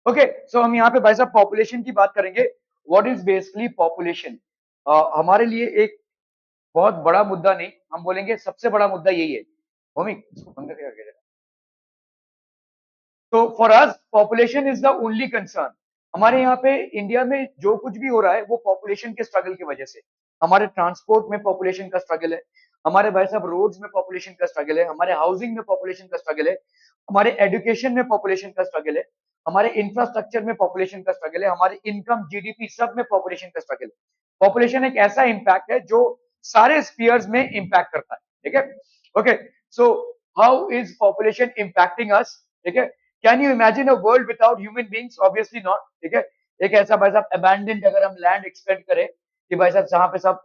Okay, सो हम यहाँ पे भाई साहब पॉपुलेशन की बात करेंगे। What is basically population? हमारे लिए एक बहुत बड़ा मुद्दा नहीं, हम बोलेंगे सबसे बड़ा मुद्दा यही है। होमी इसको बंद करके रख दे। तो for us population is the only concern. हमारे यहाँ पे इंडिया में जो कुछ भी हो रहा है वो पॉपुलेशन के स्ट्रगल की वजह से। हमारे ट्रांसपोर्ट में पॉपुलेशन का स्ट्रगल है, हमारे भाई साहब रोड्स में पॉपुलेशन का स्ट्रगल है, हमारे हाउसिंग में पॉपुलेशन का स्ट्रगल है, हमारे एजुकेशन में पॉपुलेशन का स्ट्रगल है, हमारे इंफ्रास्ट्रक्चर में पॉपुलेशन का स्ट्रगल है, हमारे इनकम जीडीपी सब में पॉपुलेशन का स्ट्रगल है। पॉपुलेशन एक ऐसा इंपैक्ट है जो सारे स्पीयर्स में इंपैक्ट करता है। ठीक है, okay, so how is population impacting us? ठीक है, can you imagine a world without human beings? Obviously not. ठीक है, एक ऐसा भाई साहब अबैंडन्ड अगर हम लैंड एक्सपेक्ट करें कि भाई साहब जहां पे सब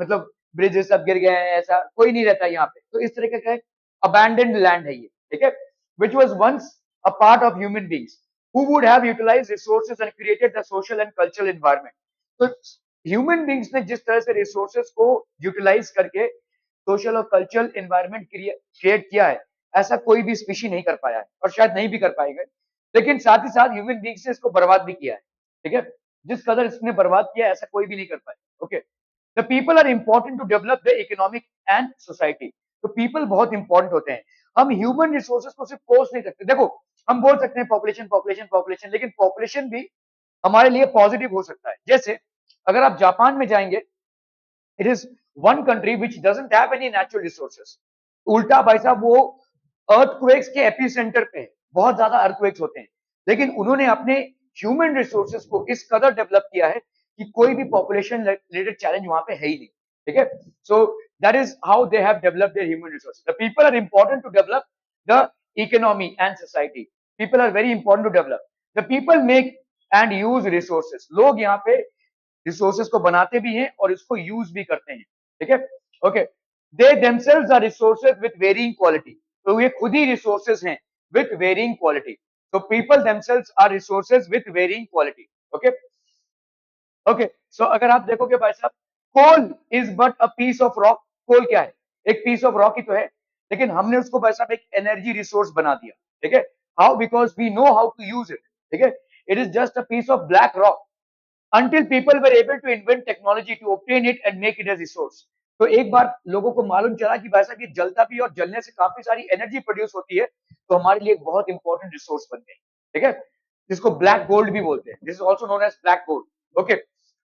मतलब ब्रिजेस सब गिर गए हैं, ऐसा कोई नहीं रहता यहाँ पे, तो इस तरीके का अबैंडन्ड लैंड है ये। ठीक है, which was once a part of human beings who would have utilized resources and created the social and cultural environment। तो ह्यूमन बींग्स ने जिस तरह से रिसोर्सेस को यूटिलाइज करके सोशल और कल्चरल एनवायरनमेंट क्रिएट किया है, ऐसा कोई भी स्पीशी नहीं कर पाया है और शायद नहीं भी कर पाएगा। लेकिन साथ ही साथ ह्यूमन बींग्स ने इसको बर्बाद भी किया है। ठीक है, जिस कदर इसने बर्बाद किया ऐसा कोई भी नहीं कर पाया। Okay, the people are important to develop the economic and society. तो पीपल बहुत इंपॉर्टेंट होते हैं। हम ह्यूमन रिसोर्सेज को सिर्फ कोर्स नहीं सकते। देखो, हम बोल सकते हैं पॉपुलेशन पॉपुलेशन पॉपुलेशन, लेकिन पॉपुलेशन भी हमारे लिए पॉजिटिव हो सकता है। जैसे अगर आप जापान में जाएंगे, it is one country which doesn't have any natural resources. उल्टा भाई साहब वो अर्थक्वेक्स के एपिसेंटर पे है, बहुत ज्यादा अर्थक्वेक्स होते हैं, लेकिन उन्होंने अपने ह्यूमन रिसोर्सेज को इस कदर डेवलप किया है कि कोई भी पॉपुलेशन रिलेटेड चैलेंज वहां पे है ही नहीं। ठीक है, so that is how they have developed their human resources. The people are important to develop the economy and society. People are very important to develop. The people make and use resources. लोग यहाँ पे resources को बनाते भी हैं और इसको use भी करते हैं। ठीक है, okay, they themselves are resources with varying quality. तो ये खुद ही रिसोर्सेज हैं विद वेरिंग क्वालिटी। तो people themselves are resources with varying quality. Okay, okay, so अगर आप देखोगे भाई साहब, coal is but a piece of rock. Coal क्या है? एक पीस ऑफ रॉक ही तो है, लेकिन हमने उसको भाई साहब एक एनर्जी रिसोर्स बना दिया। ठीक है, how? Because we know how to use it. ठीक है, it is just a piece of black rock until people were able to invent technology to obtain it and make it as resource। तो एक बार लोगों को मालूम चला कि भाई साहब ये जलता भी है और जलने से काफी सारी एनर्जी प्रोड्यूस होती है, तो हमारे लिए एक बहुत इंपॉर्टेंट रिसोर्स बन गई। ठीक है, जिसको ब्लैक गोल्ड भी बोलते हैं। This is also known as black gold. Okay,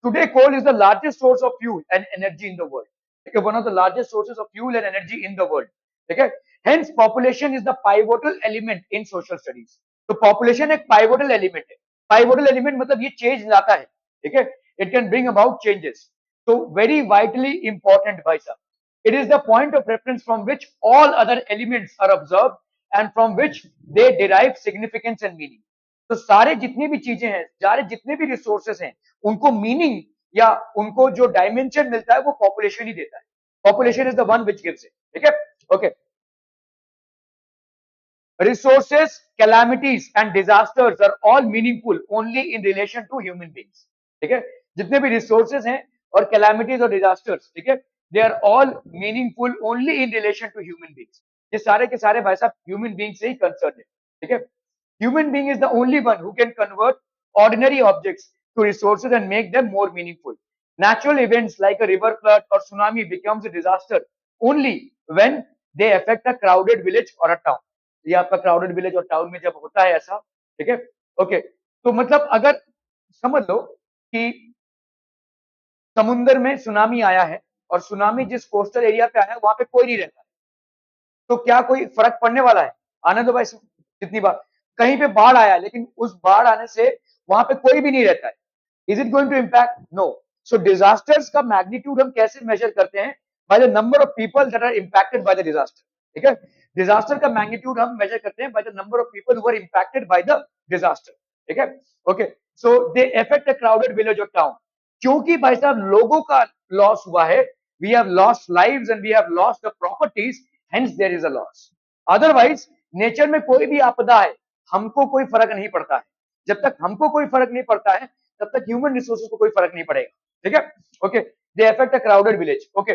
today coal is the largest source of fuel and energy in the world. ठीक है, one of the largest sources of fuel and energy in the world. ठीक है, hence population is the pivotal element in social studies. तो population एक pivotal element है। Pivotal element मतलब ये change लाता है। ठीक है, it can bring about changes। So very vitally important भाई साहब, it is the point of reference from which all other elements are observed and from which they derive significance and meaning। तो सारे जितनी भी चीजें हैं, सारे जितने भी रिसोर्सेस हैं, उनको मीनिंग या उनको जो डायमेंशन मिलता है वो पॉपुलेशन ही देता है। Population is the one which gives it. ठीक है, okay, resources, calamities and disasters are all meaningful only in relation to human beings। ठीक है, जितने भी रिसोर्सेज हैं और कैलामिटीज और डिजास्टर्स, ठीक है, they are all meaningful only in relation to human beings. ये सारे के सारे भाई साहब ह्यूमन बींग से ही कंसर्न है। ठीक है, human being is the only one who can convert ordinary objects to resources and make them more meaningful. Natural events like a river flood or tsunami becomes a disaster only when they affect a crowded village or a town। ये आपका crowded village और town में जब होता है ऐसा। ठीक है, ओके, तो मतलब अगर समझ लो कि समुद्र में सुनामी आया है और सुनामी जिस कोस्टल एरिया पे आया है वहां पे कोई नहीं रहता, तो क्या कोई फर्क पड़ने वाला है? आने दो भाई, कितनी बार कहीं पे बाढ़ आया लेकिन उस बाढ़ आने से वहां पे कोई भी नहीं रहता है, is it going to impact? No. So disasters का मैग्नीट्यूड हम कैसे मेजर करते हैं? By the number of people that are impacted by the disaster. ठीक है, डिजास्टर का मैग्नीट्यूड हम मेजर करते हैं by the number of people who are impacted by the disaster. ठीक है, okay, so they affect a crowded village और town. क्योंकि भाई साहब लोगों का लॉस हुआ है, we have lost lives and we have lost the properties, hence there is a loss. Otherwise nature में कोई भी आपदा है, हमको कोई फर्क नहीं पड़ता है। जब तक हमको कोई फर्क नहीं पड़ता है तब तक ह्यूमन रिसोर्सेज को कोई फर्क नहीं पड़ेगा। ठीक है, okay, they affect a crowded village. Okay,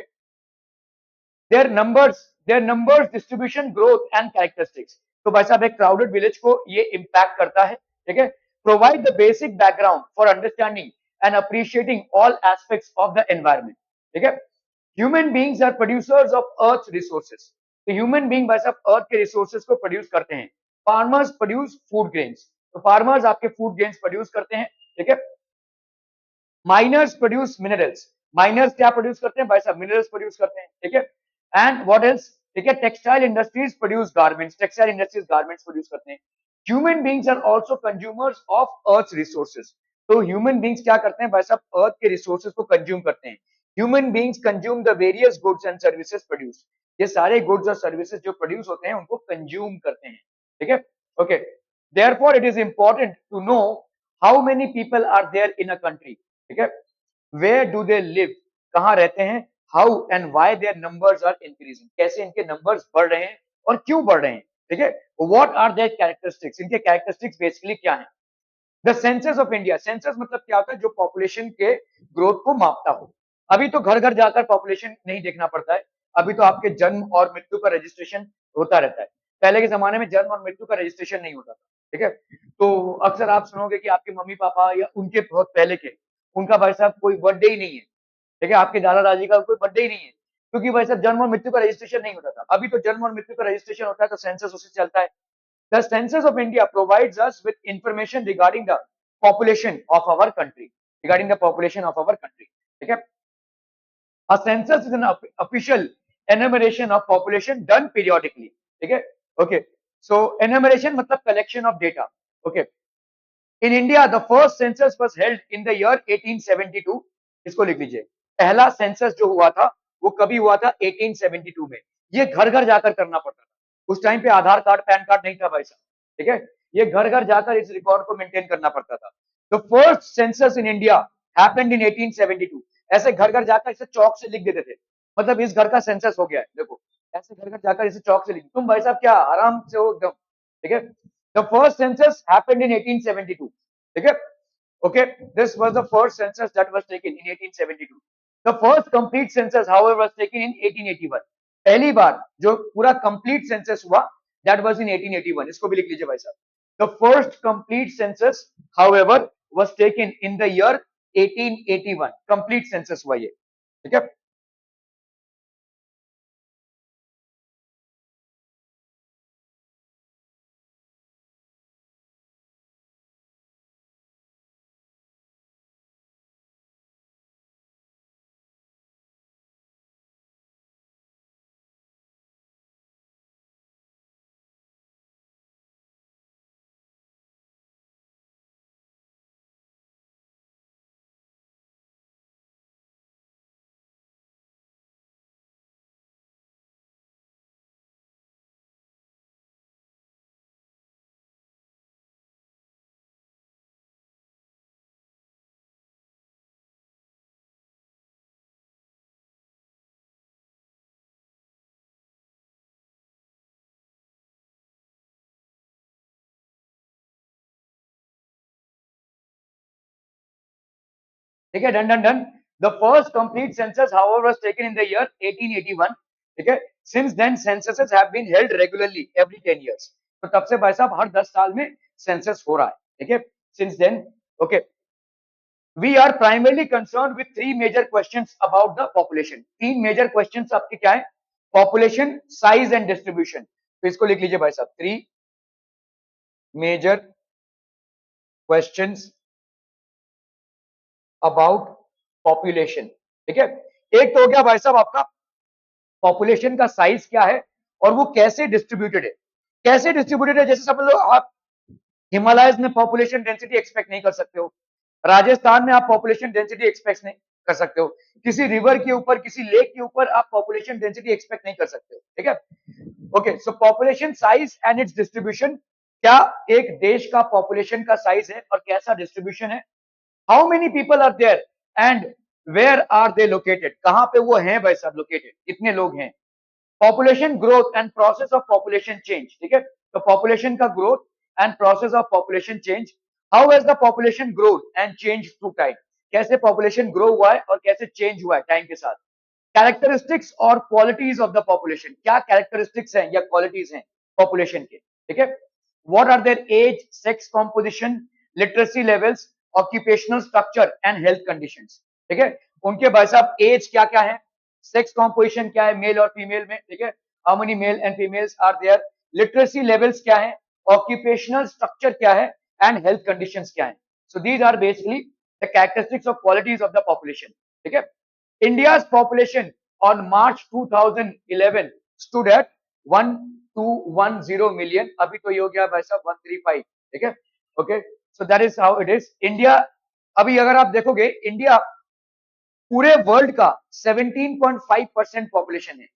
their numbers distribution growth and characteristics. तो भाई साहब एक क्राउडेड विलेज को ये इंपैक्ट करता है। ठीक है, provide the basic background for understanding and appreciating all aspects of the environment. ठीक है? Human beings are producers of Earth's resources. तो ह्यूमन बीइंग भाई साहब अर्थ के रिसोर्सेज को प्रोड्यूस करते हैं. Farmers produce food grains. तो फार्मर्स आपके फूड ग्रेन्स प्रोड्यूस करते हैं. ठीक है. Miners produce minerals. माइनर्स क्या प्रोड्यूस करते हैं भाई साहब? मिनरल्स प्रोड्यूस करते हैं. ठीक है. And what else? ठीक है. Textile industries produce garments. Textile industries garments produce करते हैं. Human beings are also consumers of earth resources. तो ह्यूमन बीइंग्स क्या करते हैं भाई साहब? अर्थ के रिसोर्सेज को कंज्यूम करते हैं. Human beings consume the various goods and services produce. ये सारे गुड्स और सर्विसेज जो प्रोड्यूस होते हैं उनको कंज्यूम करते हैं. ठीक है. Okay. Therefore it is important to know how many people are there in a country. ठीक है. Where do they live? कहां रहते हैं? How and why their numbers are increasing. कैसे इनके नंबर्स बढ़ रहे हैं और क्यों बढ़ रहे हैं. ठीक है. What are their characteristics? इनके कैरेक्टरिस्टिक्स बेसिकली क्या है? The census of India. Census मतलब क्या होता है? जो पॉपुलेशन के ग्रोथ को मापता हो. अभी तो घर घर जाकर पॉपुलेशन नहीं देखना पड़ता है. अभी तो आपके जन्म और मृत्यु का रजिस्ट्रेशन होता रहता है. पहले के जमाने में जन्म और मृत्यु का रजिस्ट्रेशन नहीं होता था. ठीक है. तो अक्सर आप सुनोगे कि आपके मम्मी पापा या उनके बहुत पहले के, उनका भाई साहब कोई बर्थडे ही नहीं है. ठीक है. आपके दादा दादी का कोई बर्थडे ही नहीं है, क्योंकि भाई साहब जन्म और मृत्यु का रजिस्ट्रेशन नहीं होता था. अभी तो जन्म और मृत्यु का रजिस्ट्रेशन होता है, तो सेंसस उससे चलता है. The census of India provides us with information regarding the population of our country. Regarding the population of our country. ठीक है. A census is an official enumeration of population done periodically. ठीक है. Okay. So enumeration मतलब collection of data. Okay. In India, the first census was held in the year 1872. इसको लिख लीजिए. पहला census जो हुआ था वो कभी हुआ था? 1872 में. ये घर घर जाकर करना पड़ता था. उस टाइम पे आधार कार्ड पैन कार्ड नहीं था भाई साहब. ठीक है. ये घर घर जाकर इस रिकॉर्ड को मेंटेन करना पड़ता था. The first census in India happened in 1872. ऐसे घर घर जाकर इसे चौक से लिख देते थे. मतलब इस घर का सेंसस हो गया है. देखो ऐसे घर घर जाकर इसे चौक से लिख. तुम भाई साहब क्या आराम से हो एकदम. ठीक है. The first census happened in 1872. ठीक है. Okay, this was the first census that was taken in 1872. The first complete census, however, was taken in 1881. पहली बार जो पूरा complete census हुआ, that was in 1881. इसको भी लिख लीजिए भाई साहब. The first complete census, however, was taken in the year 1881. Complete census हुआ ये. ठीक है. ठीक है. Done done done. The first complete census, however, was taken in the year 1881. ठीक है. Since then, censuses have been held regularly every 10 years. तो तब से भाई साहब हर 10 साल में सेंसस हो रहा है. ठीक है. Since then, okay. We are primarily concerned with three major questions about the population. तीन major questions आपके क्या है? Population, size and distribution. तो इसको लिख लीजिए भाई साहब. Three major questions about population. ठीक है. एक तो हो गया भाई साहब आपका पॉपुलेशन का साइज क्या है और वो कैसे डिस्ट्रीब्यूटेड है. कैसे डिस्ट्रीब्यूटेड है? जैसे समझ लो आप हिमालयस में पॉपुलेशन डेंसिटी एक्सपेक्ट नहीं कर सकते हो. राजस्थान में आप पॉपुलेशन डेंसिटी एक्सपेक्ट नहीं कर सकते हो. किसी रिवर के ऊपर, किसी लेक के ऊपर आप पॉपुलेशन डेंसिटी एक्सपेक्ट नहीं कर सकते हो. ठीक है. Okay. So population size and it's distribution. क्या एक देश का पॉपुलेशन का साइज है और कैसा डिस्ट्रीब्यूशन है. How many people are there and where are they located? कहां पे वो हैं भाई साहब located? कितने लोग हैं. Population growth and process of population change. ठीक है. तो population का growth and process of population change. How has the population growth and change through time? कैसे population grow हुआ है और कैसे change हुआ है time के साथ. Characteristics और qualities of the population. क्या characteristics हैं या qualities हैं population के. ठीक है. What are their age, sex composition, literacy levels, occupational structure and health conditions. ठीक है, उनके भाई साहब एज क्या क्या है, सेक्स कॉम्पोजिशन क्या है मेल और फीमेल में, ठीक है, how many male and females are there, literacy levels क्या है, ऑक्यूपेशनल स्ट्रक्चर क्या है एंड हेल्थ कंडीशंस क्या है। So these are basically the characteristics of qualities of the population. ठीक है, India's population on March 2011 stood at 1210 million. अभी तो ये हो गया भाई साहब 135। ठीक है, okay, so that is how it is. India, अभी अगर आप देखोगे, इंडिया पूरे वर्ल्ड का 17.5% पॉपुलेशन है।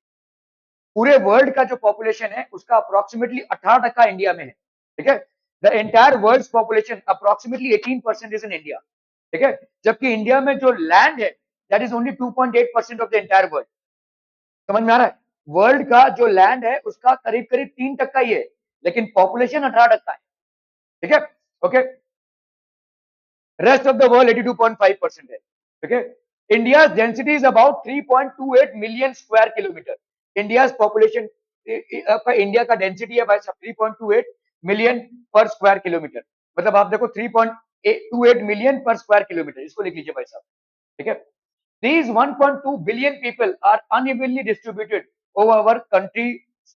पूरे वर्ल्ड का जो पॉपुलेशन है उसका अप्रोक्सीमेटली 18% इंडिया में है। ठीक है, the entire world population approximately 18% is in India. ठीक है, जबकि इंडिया में जो लैंड है that is only 2.8% of the entire world. समझ में आ रहा है? वर्ल्ड का जो लैंड है उसका करीब करीब 3% ही है, लेकिन पॉपुलेशन 18% है। ठीक है, okay, rest of the world 82.5% है। ठीक है, India density is about 3.28 million square kilometre. India population, India का डेंसिटी है भाई साहब 3.28 मिलियन पर स्क्वायर किलोमीटर। मतलब आप देखो 3.28 मिलियन पर स्क्वायर किलोमीटर, इसको लिख लीजिए भाई साहब। ठीक है, these 1.2 billion people are unevenly distributed over our country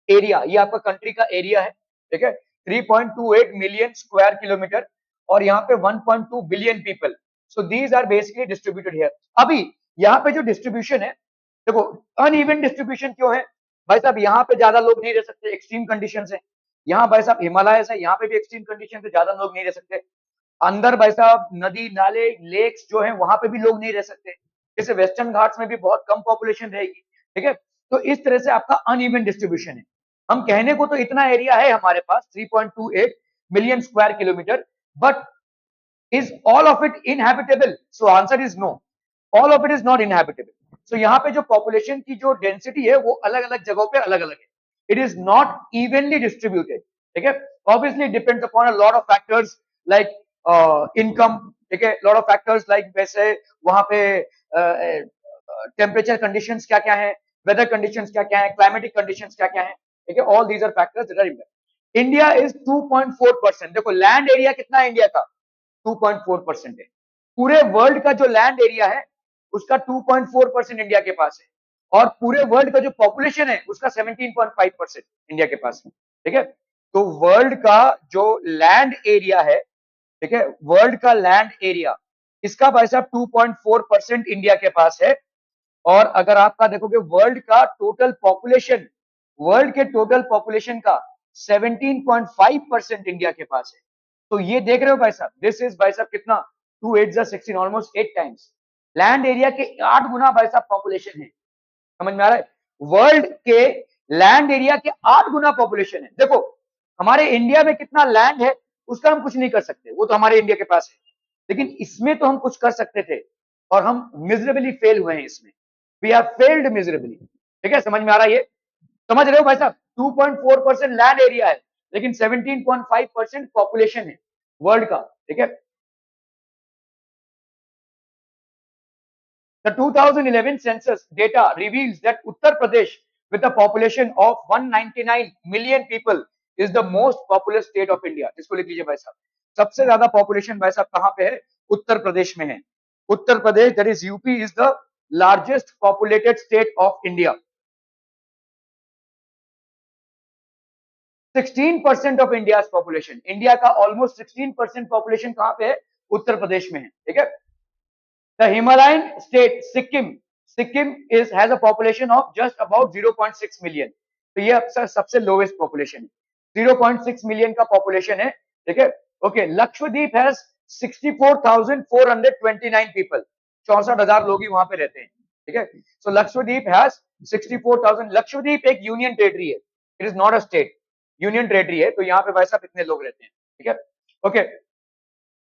area। ये आपका कंट्री का एरिया है। ठीक है, 3.28 मिलियन स्क्वायर किलोमीटर और यहाँ पे 1.2 billion people. So these are basically distributed here. अभी यहाँ पे जो डिस्ट्रीब्यूशन है, देखो अनइवन डिस्ट्रीब्यूशन क्यों है भाई साहब, यहाँ पे ज्यादा लोग नहीं रह सकते, एक्सट्रीम कंडीशंस है। यहाँ भाई साहब हिमालय है, यहाँ पे भी एक्सट्रीम कंडीशन है, ज्यादा लोग नहीं रह सकते। अंदर भाई साहब नदी नाले लेक्स जो है वहां पे भी लोग नहीं रह सकते। जैसे वेस्टर्न घाट्स में भी बहुत कम पॉपुलेशन रहेगी। ठीक है, तो इस तरह से आपका अनइवन डिस्ट्रीब्यूशन है। हम कहने को तो इतना एरिया है हमारे पास 3.28 million square kilometre, but is all of it inhabitable? So answer is no, all of it is not inhabitable। so यहाँ पे जो population की जो density है वो अलग अलग जगहों पे अलग अलग है। it is not evenly distributed। ठीक है, obviously it depends upon a lot of factors like income। ठीक है, lot of factors like वैसे वहां पे टेम्परेचर कंडीशंस क्या क्या है, वेदर कंडीशंस क्या क्या है, क्लाइमेटिक कंडीशंस क्या क्या है। ठीक है, all these are factors that are impact. India is 2.4%। देखो लैंड एरिया कितना है इंडिया का, 2.4% है। पूरे वर्ल्ड का जो लैंड एरिया है उसका 2.4% इंडिया के पास है, और पूरे वर्ल्ड का जो पॉपुलेशन है उसका 17.5% इंडिया के पास है। ठीक है, तो वर्ल्ड का जो लैंड एरिया है, ठीक है, वर्ल्ड का लैंड एरिया इसका भाई साहब 2.4% इंडिया के पास है। और अगर आपका देखोगे वर्ल्ड का टोटल पॉपुलेशन, वर्ल्ड के टोटल पॉपुलेशन का 17.5% इंडिया के पास है। तो ये देख रहे हो भाई साहब, दिस इज भाई साहब कितना, 2 8 16, ऑलमोस्ट 8 टाइम्स। लैंड एरिया के 8 गुना भाई साहब पॉपुलेशन है। समझ में आ रहा है? वर्ल्ड के लैंड एरिया के 8 गुना पॉपुलेशन है। देखो हमारे इंडिया में कितना लैंड है उसका हम कुछ नहीं कर सकते, वो तो हमारे इंडिया के पास है, लेकिन इसमें तो हम कुछ कर सकते थे और हम मिजरेबली फेल हुए हैं इसमें। We have failed miserably. ठीक है, समझ में आ रहा है ये? समझ रहे हो भाई साहब? 2.4% लैंड एरिया है लेकिन 17.5% पॉपुलेशन है वर्ल्ड का। ठीक है, the 2011 census data reveals that Uttar Pradesh, with a population of 199 million people, is the most populous state of India। इसको लिख लीजिए भाई साहब, सबसे ज्यादा पॉपुलेशन भाई साहब कहां पे है? उत्तर प्रदेश में है। Uttar Pradesh, that is UP, is the largest populated state of India. 16% of India population, India का ऑलमोस्ट 16% पॉपुलेशन कहां पे है? उत्तर प्रदेश में है। ठीक है, the Himalayan state Sikkim, Sikkim is has a population of just about 0.6 million. तो ये सबसे लोवेस्ट पॉपुलेशन है, 0.6 मिलियन का पॉपुलेशन है। ठीक है, ओके, लक्षद्वीप हैज 64,429 पीपल, 64,000 लोग ही वहां पे रहते हैं। ठीक है, सो लक्षद्वीप हैज 64,000। लक्षद्वीप एक यूनियन टेरिटरी है, it is not a state, union territory है, तो यहाँ पे भाई साहब इतने लोग रहते हैं। ठीक है, okay,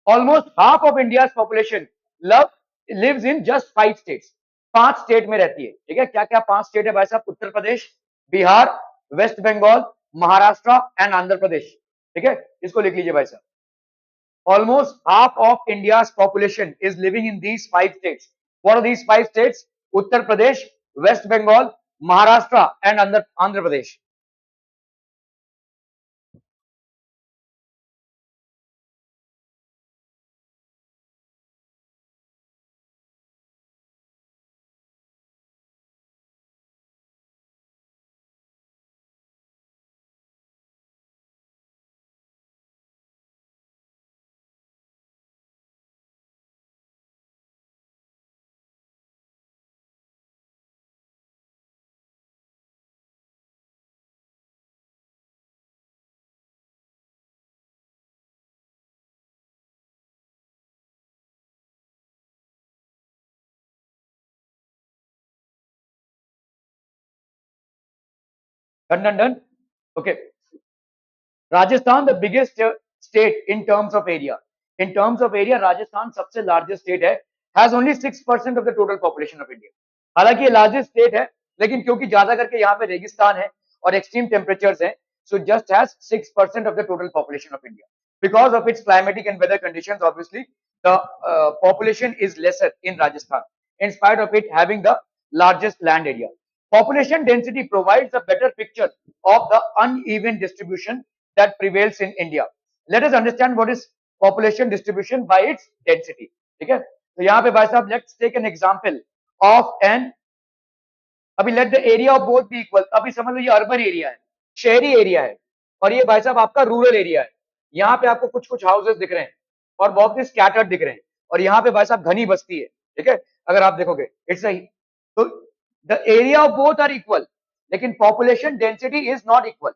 almost half of India population love lives in just 5 states. 5 state में रहती है। ठीक है, क्या क्या 5 स्टेट है भाई साहब? Uttar Pradesh, Bihar, waste Bengal, Maharashtra and Andhra Pradesh. ठीक है, इसको लिख लीजिए भाई साहब, almost half of India's population is living in these 5 states। What are these 5 states? Uttar Pradesh, West Bengal, Maharashtra and Andhra Pradesh। Done. Okay. Rajasthan, the biggest state in terms of area. In terms of area, Rajasthan सबसे largest state है, has only 6% of the total population of India. हालांकि ये largest state है, लेकिन क्योंकि ज्यादा करके यहाँ पे रेगिस्तान है और extreme temperatures हैं, so just has 6% of the total population of India. Because of its climatic and weather conditions, obviously, the population is lesser in Rajasthan, in spite of it having the largest land area. Population density provides a better picture of the uneven distribution that prevails in India. Let us understand what is population distribution by its density. ठीक है, तो यहाँ पे भाई साहब let's take an example of an, अभी let the area of both be equal. अभी समझ लो ये अर्बन एरिया है, शहरी एरिया है, और ये भाई साहब आपका रूरल एरिया है. यहाँ पे आपको कुछ कुछ हाउसेस दिख रहे हैं और बहुत ही स्कैटर्ड दिख रहे हैं, और यहाँ पे भाई साहब घनी बस्ती है. ठीक है, अगर आप देखोगे इट्स सही, तो the area of both are equal, लेकिन population density is not equal.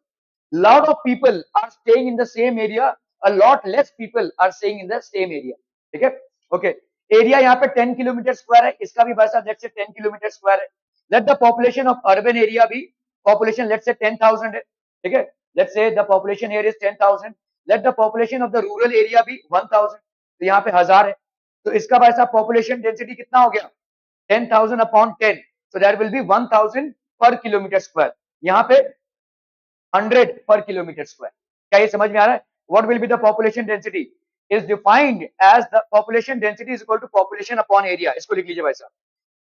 Lot of people are staying in the same area, a lot less people are staying in the same area. ठीक है, okay. Area यहाँ पे 10 kilometre square है, इसका भी भाई साहब लेट्स से 10 किलोमीटर स्क्वायर है. Let the population of urban area भी, पॉपुलेशन लेट्स से 10,000 है. ठीक है, let's say the population here is 10,000. Let the population of the rural area भी 1,000, तो यहाँ पे 1000 है. तो इसका भाई साहब पॉपुलेशन डेंसिटी कितना हो गया, 10,000 upon 10, so that will be 1,000 पर किलोमीटर स्क्वायर. यहाँ पे 100 per kilometer square. क्या ये समझ में आ रहा है? What will be the population density? Is defined as the population density is equal to population upon area. इसको लिख लीजिए भाई साहब.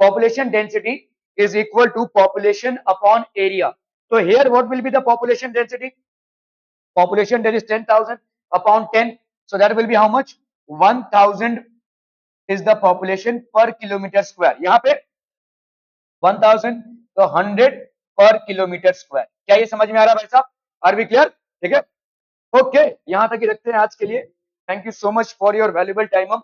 Population density is equal to population upon area. So here what will be the population density? Population there is 10,000 upon 10. So that will be how much? 1,000 is the population per kilometer square. यहाँ पे 1,000 तो 100 पर kilometre square. क्या ये समझ में आ रहा है भाई साहब? Are we clear? ठीक है, ओके, यहां तक ही रखते हैं आज के लिए. Thank you so much for your valuable time.